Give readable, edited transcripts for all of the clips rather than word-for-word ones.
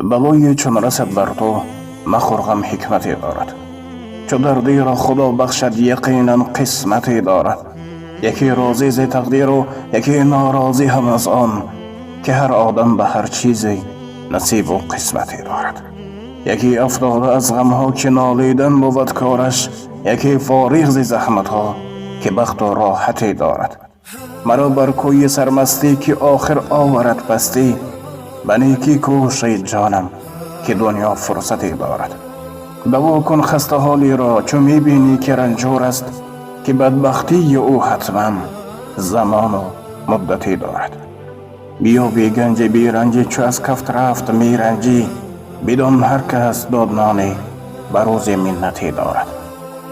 بلای چون رسد بر تو مخور غم حکمتی دارد. چو دردی را خدا بخشد یقینا قسمتی دارد. یکی راضی ز تقدیر و یکی ناراضی هم از آن، که هر آدم به هر چیزی نصیب و قسمتی دارد. یکی افتاده از غمها که نالیدن بود کارش، یکی فارغ ز زحمتها که بخت و راحتی دارد. مرا بر کوی سرمستی که آخر آورد پستی، به نیکی کوش جانم که دنیا فرصتی دارد. دوا کن خسته حالی را چو می بینی که رنجور است، که بدبختی او حتما زمان و مدتی دارد. بیا بی گنج بی رنجی چو از کفت رفت می رنجی، بدان هر کس دادنانی بر روز منتی دارد.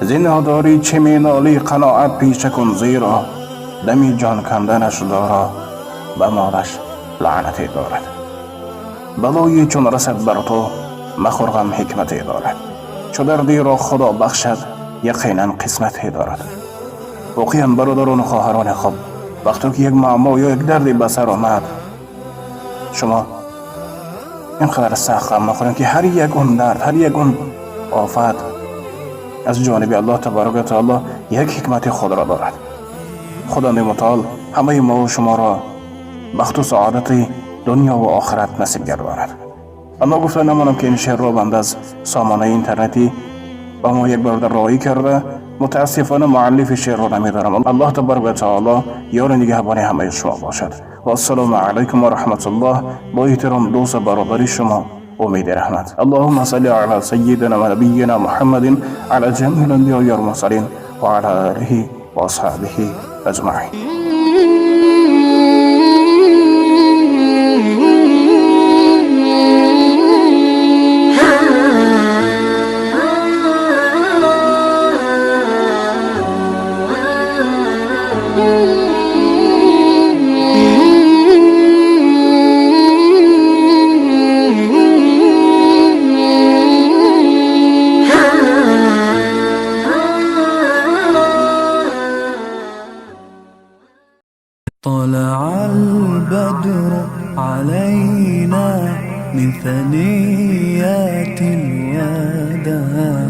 زنهاداری چه می نالی قناعت پیشه کن، زیرا دمی جان کندنش دارا به مالش لعنتی دارد. بلایی چون رسد بر تو مخور غم حکمتی دارد. چو دردی را خدا بخشد یقینا قسمتی دارد. واقعا برادران و خواهران خوب، وقتی که یک معما یا یک دردی به سر آمد، شما اینقدر سخت غم نخورید که هر یک اون درد، هر یک اون آفت از جانب الله تبارک و تعالی یک حکمت خود را دارد. خداوند متعال همه ما و شما را بخت و سعادت دنیا و آخرت نصیب گرداند. اما گفته نمانم که این شعر را بنده از سامانه اینترنتی با ما یک برادر راهی کرده. متاسفانه مؤلف شعر را نمیدارم. الله تبارک و تعالی یار نگهبان همه شما باشد. و السلام علیکم و رحمت الله. با احترام دوست برادری شما امید رحمت. اللهم صل علی سیدنا و نبینا محمد علی جمیع الانبیاء والمرسلین و علی آله و اصحابه اجمعین. طلع البدر علينا من ثنيات الوداع.